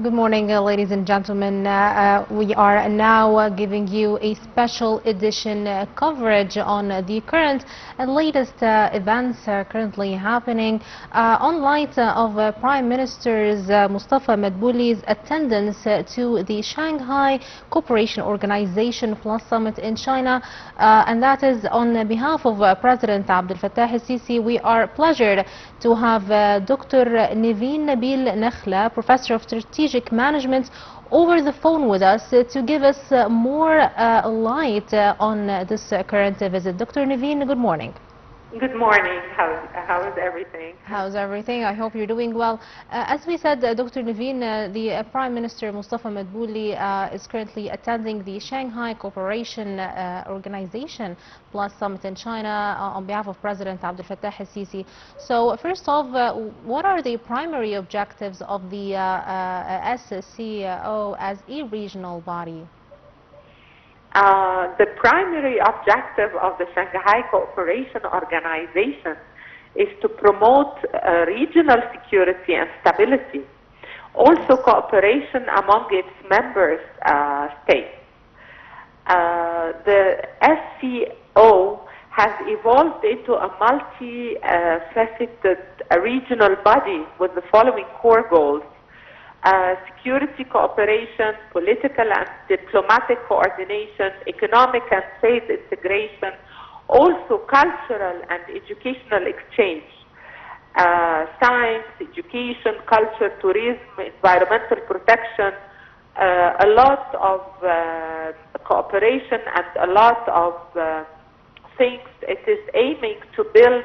Good morning, ladies and gentlemen. We are now giving you a special edition coverage on the current and latest events currently happening on light of Prime Minister's Mustafa Madbouli's attendance to the Shanghai Cooperation Organization Plus Summit in China, and that is on behalf of President Abdel Fattah el-Sisi. We are pleasured to have Dr. Nevine Nabil Nakhla, Professor of Strategic Management, over the phone with us to give us more light on this current visit. Dr. Nevine, good morning. Good morning. How is everything? How's everything? I hope you're doing well. As we said, Dr. Nevine, the Prime Minister Mustafa Madbouli is currently attending the Shanghai Cooperation Organization Plus Summit in China on behalf of President Abdel Fattah el-Sisi. So first off, what are the primary objectives of the SCO as a regional body? The primary objective of the Shanghai Cooperation Organization is to promote regional security and stability, also cooperation among its member states. The SCO has evolved into a multi-faceted regional body with the following core goals: security cooperation, political and diplomatic coordination, economic and trade integration, also cultural and educational exchange, science, education, culture, tourism, environmental protection, a lot of cooperation and a lot of things. It is aiming to build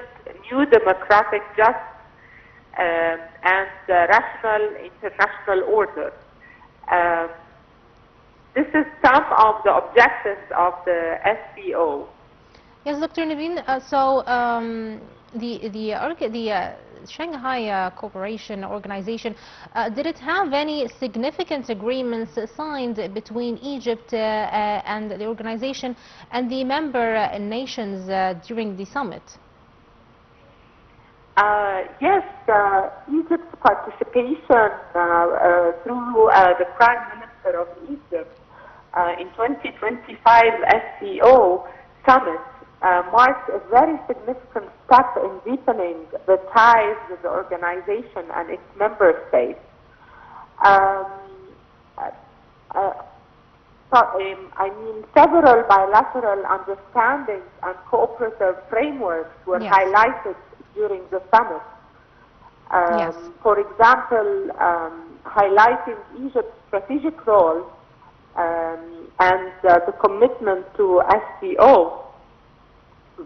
new democratic, just and rational international order. This is some of the objectives of the SCO. Yes, Dr. Nevine. The Shanghai Cooperation Organization, did it have any significant agreements signed between Egypt and the organization and the member nations during the summit? Yes, Egypt's participation through the Prime Minister of Egypt in 2025 SCO summit marked a very significant step in deepening the ties with the organization and its member states. Several bilateral understandings and cooperative frameworks were highlighted during the summit. For example, highlighting Egypt's strategic role and the commitment to SCO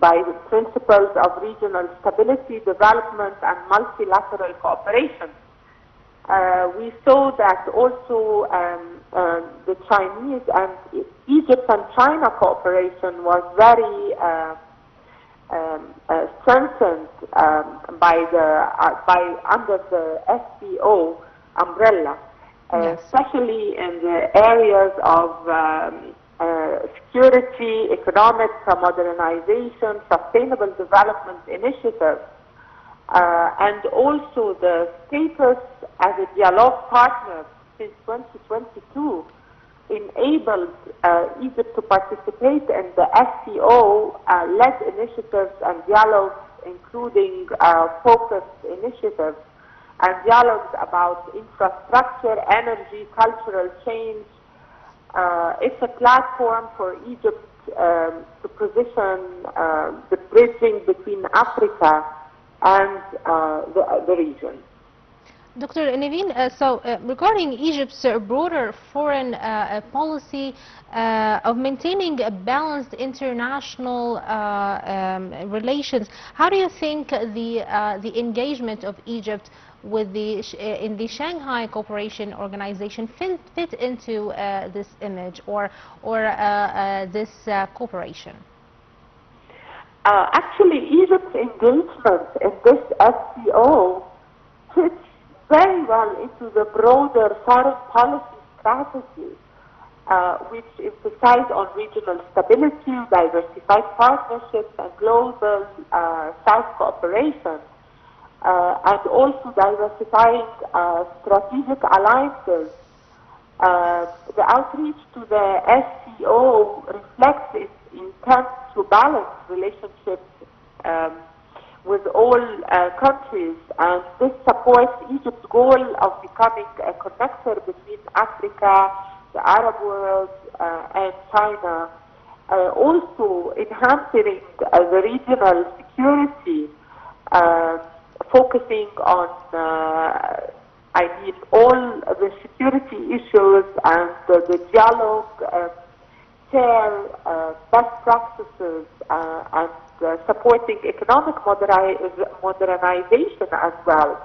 by the principles of regional stability, development, and multilateral cooperation. We saw that also the Chinese and Egypt and China cooperation was very strengthened under the SCO umbrella, especially in the areas of security, economic modernization, sustainable development initiatives, and also the status as a dialogue partner since 2022 enabled Egypt to participate in the SCO-led initiatives and dialogues, including focused initiatives and dialogues about infrastructure, energy, cultural change. It's a platform for Egypt to position the bridging between Africa and the region. Dr. Nevine, regarding Egypt's broader foreign policy of maintaining a balanced international relations, how do you think the engagement of Egypt with in the Shanghai Cooperation Organization fit into this image or this cooperation? Actually, Egypt's engagement in this SCO fits very well into the broader foreign policy strategy, which emphasizes on regional stability, diversified partnerships, and global South cooperation. and also diversifying strategic alliances. The outreach to the SCO reflects its intent to balance relationships with all countries, and this supports Egypt's goal of becoming a connector between Africa, the Arab world, and China. Also enhancing the regional security, focusing on all the security issues and the dialogue, share best practices, and supporting economic modernization as well.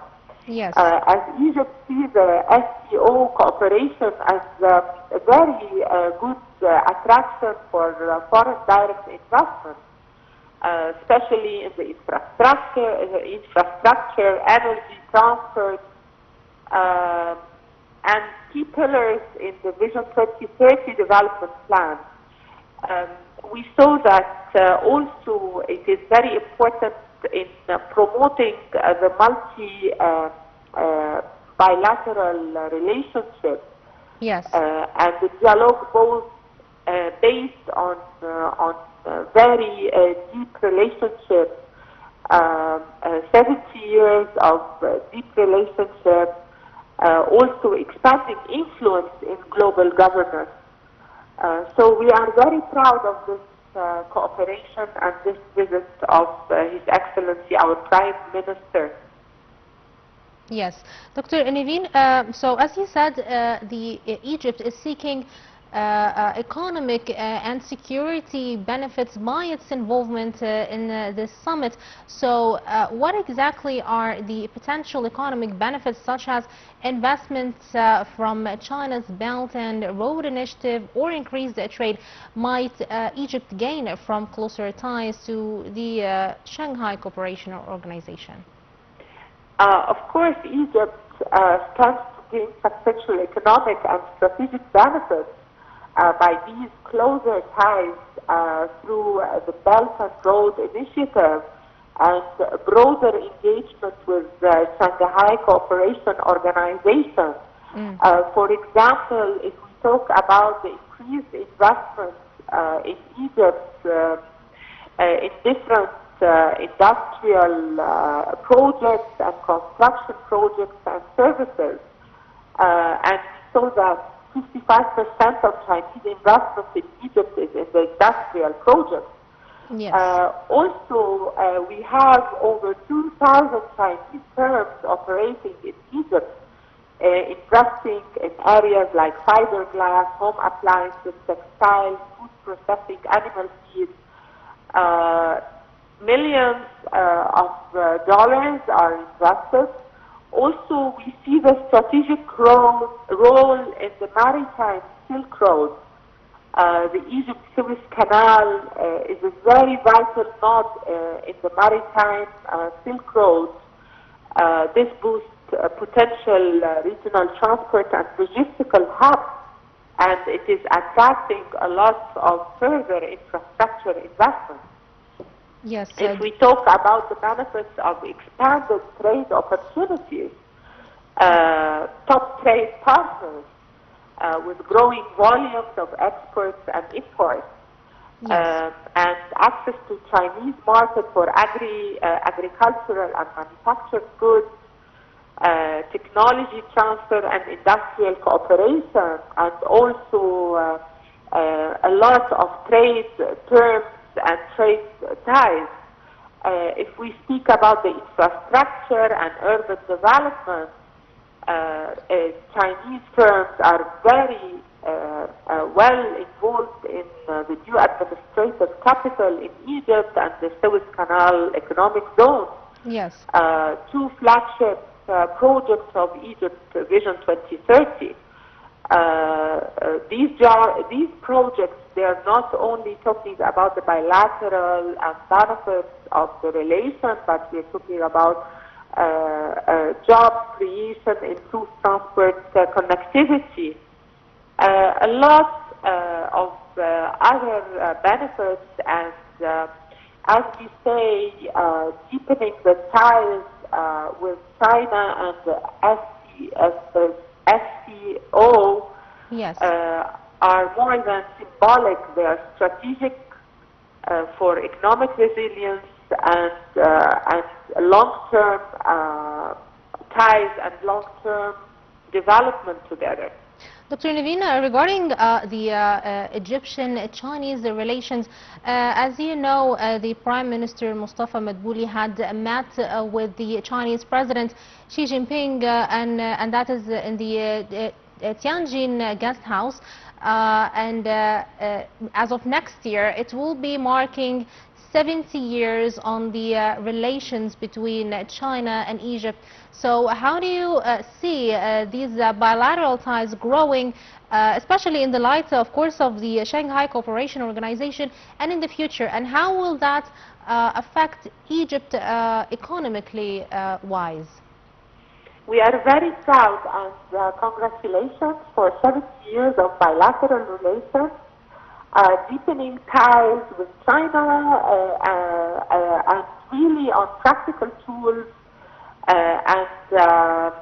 Yes. As Egypt sees the SCO cooperation as a very good attraction for foreign direct investment, especially in the infrastructure, energy, transport, and key pillars in the Vision 2030 development plan. We saw that also it is very important in promoting the bilateral relationship. Yes. And the dialogue both based on very deep relationship, 70 years of deep relationship, also expanding influence in global governance. So we are very proud of this cooperation and this visit of His Excellency, our Prime Minister. Yes, Dr. Nevine, so as you said, Egypt is seeking economic and security benefits by its involvement in this summit. So what exactly are the potential economic benefits, such as investments from China's Belt and Road Initiative or increased trade, might Egypt gain from closer ties to the Shanghai Cooperation Organization? Of course, Egypt stands to gain substantial economic and strategic benefits by these closer ties through the Belt and Road Initiative and broader engagement with the Shanghai Cooperation Organization. For example, if we talk about the increased investment in Egypt in different industrial projects and construction projects and services, and so that 55% of Chinese investment in Egypt is in the industrial projects. Yes. Also, we have over 2,000 Chinese firms operating in Egypt, investing in areas like fiberglass, home appliances, textiles, food processing, animal feed. Millions of dollars are invested. Also, we see the strategic role in the maritime Silk Road. The Egypt-Suez Canal is a very vital node in the maritime Silk Road. This boosts potential regional transport and logistical hubs, and it is attracting a lot of further infrastructure investment. Yes. If we talk about the benefits of expanded trade opportunities, top trade partners with growing volumes of exports and imports, Yes. and access to Chinese market for agricultural and manufactured goods, technology transfer and industrial cooperation, and also a lot of trade terms and trade ties. If we speak about the infrastructure and urban development, Chinese firms are very well involved in the new administrative capital in Egypt and the Suez Canal economic zone. Yes. Two flagship projects of Egypt Vision 2030. These projects, they are not only talking about the bilateral and benefits of the relation, but we're talking about job creation, improved transport connectivity, a lot of other benefits, and as we say, deepening the ties with China and the SCO Yes. are more than symbolic. They are strategic for economic resilience and long-term ties and long-term development together. Dr. Nevine, regarding the Egyptian-Chinese relations, as you know, the Prime Minister Mustafa Madbouli had met with the Chinese President Xi Jinping, and that is in the Tianjin guest house. As of next year, it will be marking 70 years on the relations between China and Egypt. So how do you see these bilateral ties growing, especially in the light, of course, of the Shanghai Cooperation Organization and in the future? And how will that affect Egypt economically wise? We are very proud and congratulations for 70 years of bilateral relations. Deepening ties with China and really on practical tools and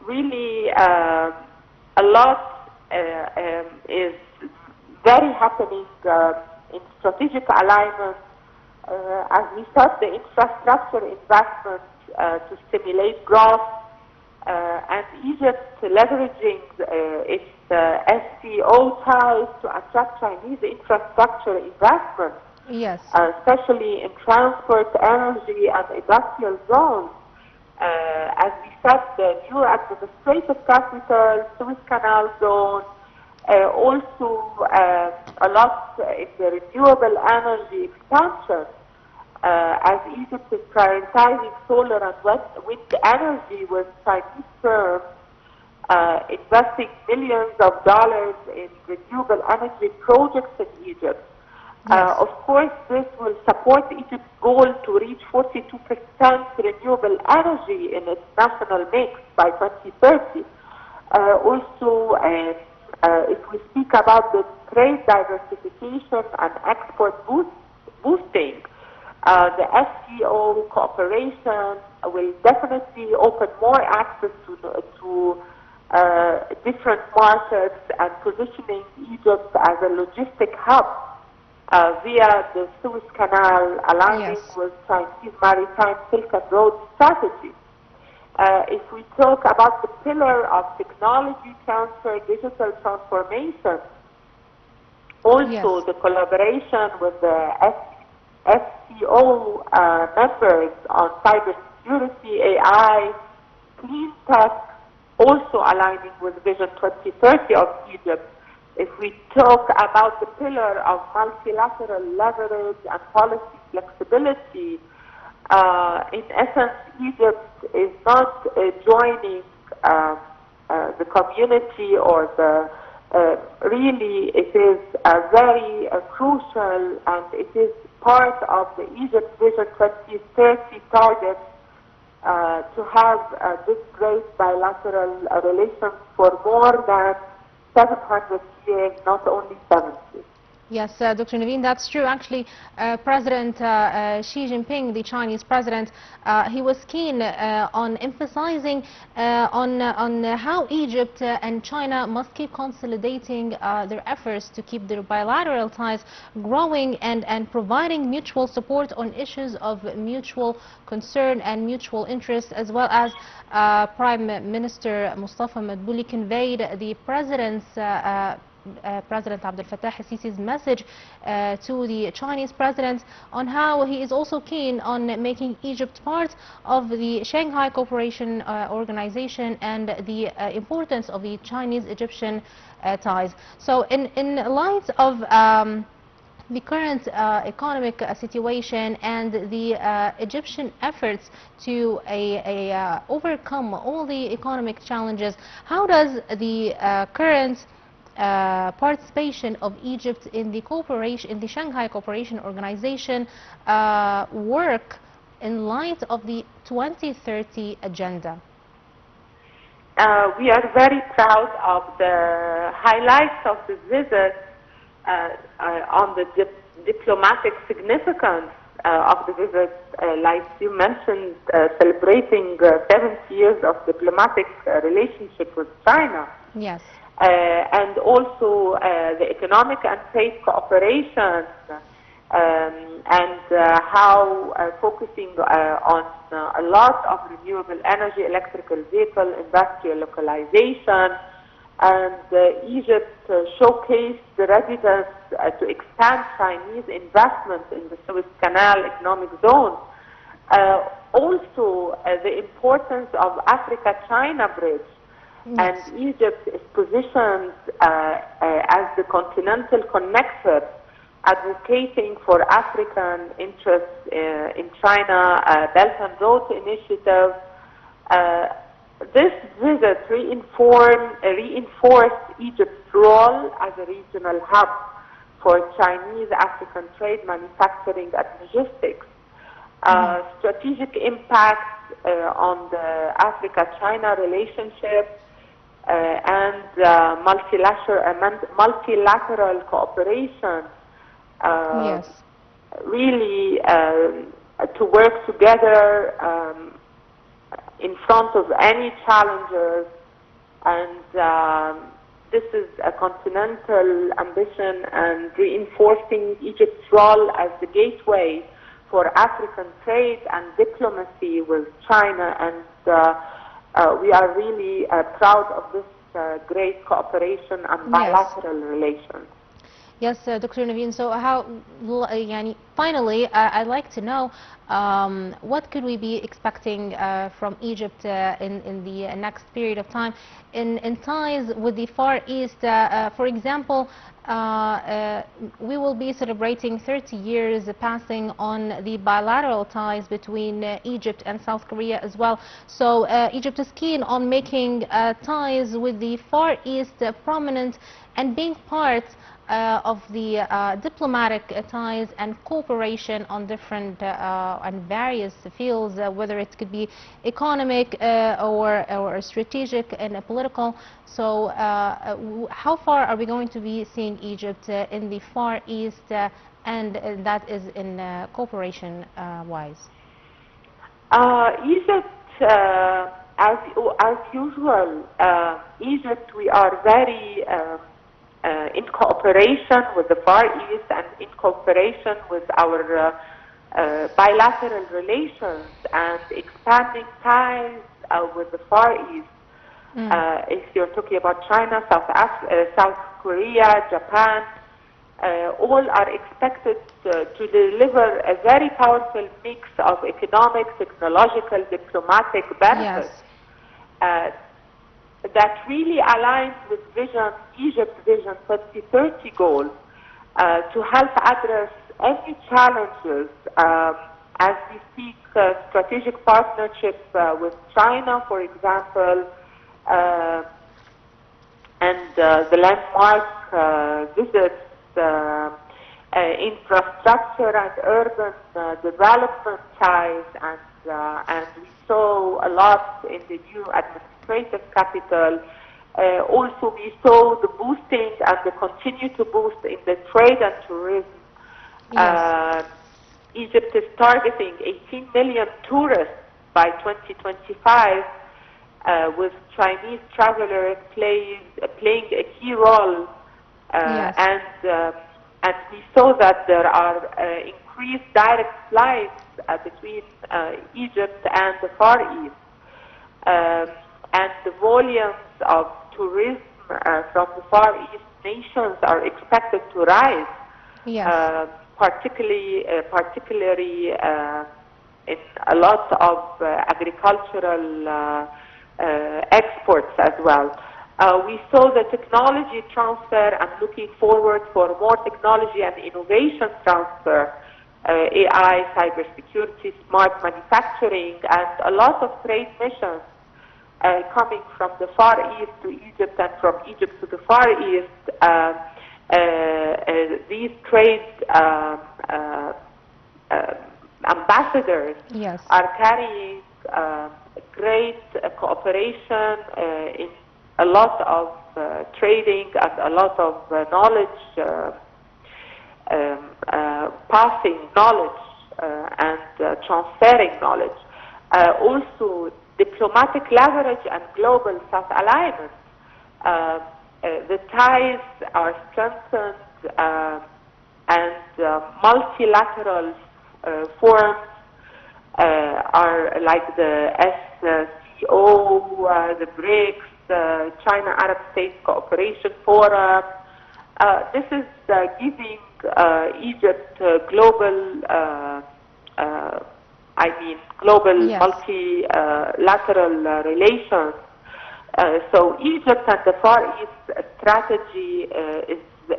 really a lot is very happening in strategic alignment as we said, the infrastructure investment to stimulate growth and Egypt leveraging its SCO ties to attract Chinese infrastructure investment, yes, especially in transport, energy, and industrial zones. As we said, the new administrative capital, Suez Canal zone, also a lot in the renewable energy expansion. As Egypt is prioritizing solar and wind energy with Chinese firms investing millions of dollars in renewable energy projects in Egypt. Yes. Of course, this will support Egypt's goal to reach 42% renewable energy in its national mix by 2030. Also, if we speak about the trade diversification and export boosting, the SCO cooperation will definitely open more access to different markets and positioning Egypt as a logistic hub via the Suez Canal, aligning Yes. with Chinese maritime Silk and Road strategy. If we talk about the pillar of technology transfer, digital transformation, also Yes. the collaboration with the SCO members on cybersecurity, AI, clean tech, also aligning with Vision 2030 of Egypt. If we talk about the pillar of multilateral leverage and policy flexibility, in essence, Egypt is not joining the community or the really it is very crucial and it is part of the Egypt Vision 2030 target to have this great bilateral relations for more than 700 years, not only 70. Yes, Dr. Nevine, that's true. Actually, President Xi Jinping, the Chinese president, he was keen on emphasizing on how Egypt and China must keep consolidating their efforts to keep their bilateral ties growing and providing mutual support on issues of mutual concern and mutual interest, as well as Prime Minister Mustafa Madbouli conveyed the president's President Abdel Fattah al-Sisi's message to the Chinese president on how he is also keen on making Egypt part of the Shanghai Cooperation Organization and the importance of the Chinese-Egyptian ties. So in light of the current economic situation and the Egyptian efforts to overcome all the economic challenges, how does the current participation of Egypt in the cooperation in the Shanghai Cooperation Organization work in light of the 2030 agenda? We are very proud of the highlights of the visit on the diplomatic significance of the visit, like you mentioned, celebrating 70 years of diplomatic relationship with China. Yes. And also the economic and trade cooperation, and how focusing on a lot of renewable energy, electrical vehicle, industrial localization, and Egypt showcased the readiness to expand Chinese investment in the Suez Canal economic zone. Also, the importance of Africa-China bridge. Yes. And Egypt is positioned as the continental connector, advocating for African interests in China, Belt and Road Initiative. This visit reinforced Egypt's role as a regional hub for Chinese African trade, manufacturing, and logistics. Strategic impact on the Africa-China relationship and multilateral cooperation. Yes. Really to work together in front of any challenges, and this is a continental ambition and reinforcing Egypt's role as the gateway for African trade and diplomacy with China, and we are really proud of this great cooperation and bilateral relations. Yes, Dr. Nevine. So, finally, I'd like to know what could we be expecting from Egypt in the next period of time in ties with the Far East. For example, we will be celebrating 30 years passing on the bilateral ties between Egypt and South Korea as well. So Egypt is keen on making ties with the Far East prominent and being part of the diplomatic ties and cooperation on different and various fields, whether it could be economic or strategic and political. So how far are we going to be seeing Egypt in the Far East, and that is in cooperation wise? Egypt, as usual, Egypt, we are very in cooperation with the Far East and in cooperation with our bilateral relations and expanding ties with the Far East. If you're talking about China, South Korea, Japan, all are expected to deliver a very powerful mix of economic, technological, diplomatic benefits. Yes. That really aligns with Egypt's Vision 2030 goal to help address any challenges as we seek strategic partnership with China, for example, and the landmark visits, infrastructure and urban development ties, and we saw a lot in the new administrative capital. Also, we saw the boosting and the continue to boost in the trade and tourism. Yes. Egypt is targeting 18 million tourists by 2025, with Chinese travelers playing a key role. Yes. And we saw that there are increased direct flights between Egypt and the Far East. And the volumes of tourism from the Far East nations are expected to rise. Yes. Particularly in a lot of agricultural exports as well. We saw the technology transfer and looking forward for more technology and innovation transfer, AI, cybersecurity, smart manufacturing, and a lot of trade missions coming from the Far East to Egypt and from Egypt to the Far East. These trade ambassadors Yes. are carrying great cooperation in a lot of trading and a lot of knowledge, passing knowledge and transferring knowledge. Also, diplomatic leverage and global self-alignment. The ties are strengthened and multilateral forums are like the SCO, the BRICS, the China Arab States Cooperation Forum. This is giving Egypt global, global Yes. multilateral relations. So Egypt and the Far East strategy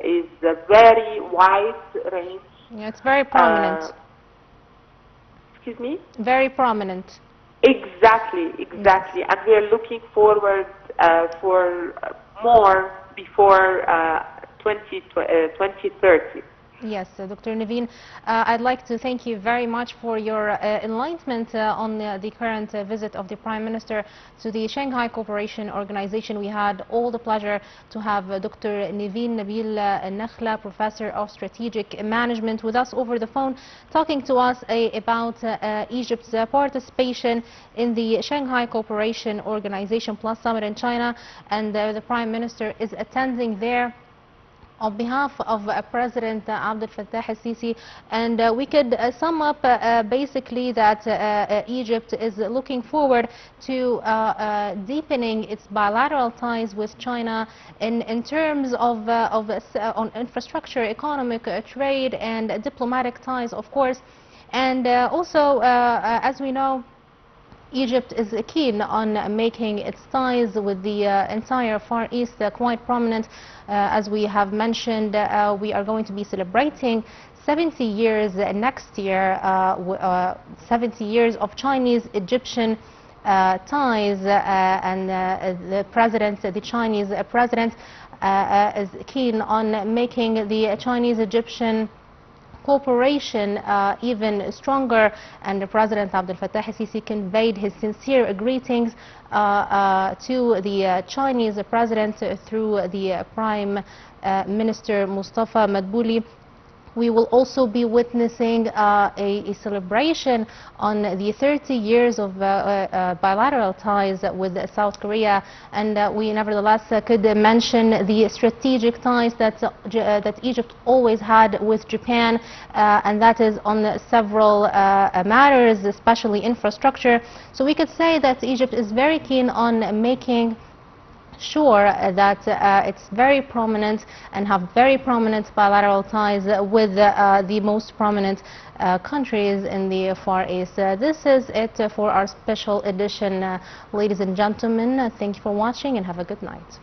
is a very wide range. Yeah, it's very prominent. Excuse me? Very prominent. Exactly. And we are looking forward for more before 2030. Yes, Dr. Nevine, I'd like to thank you very much for your enlightenment on the current visit of the Prime Minister to the Shanghai Cooperation Organization. We had all the pleasure to have Dr. Nevine Nabil Nakhla, Professor of Strategic Management, with us over the phone, talking to us about Egypt's participation in the Shanghai Cooperation Organization Plus Summit in China, and the Prime Minister is attending there on behalf of President Abdel Fattah al-Sisi, and we could sum up basically that Egypt is looking forward to deepening its bilateral ties with China in terms of on infrastructure, economic trade, and diplomatic ties, of course. And also, as we know, Egypt is keen on making its ties with the entire Far East quite prominent. As we have mentioned, we are going to be celebrating 70 years next year, 70 years of Chinese-Egyptian ties, and the Chinese president is keen on making the Chinese-Egyptian cooperation even stronger, and President Abdel Fattah al-Sisi conveyed his sincere greetings to the Chinese president through the Prime Minister Mustafa Madbouli. We will also be witnessing a celebration on the 30 years of bilateral ties with South Korea, and we nevertheless could mention the strategic ties that Egypt always had with Japan, and that is on several matters, especially infrastructure. So we could say that Egypt is very keen on making sure that it's very prominent and have very prominent bilateral ties with the most prominent countries in the Far East. This is it for our special edition, ladies and gentlemen. Thank you for watching and have a good night.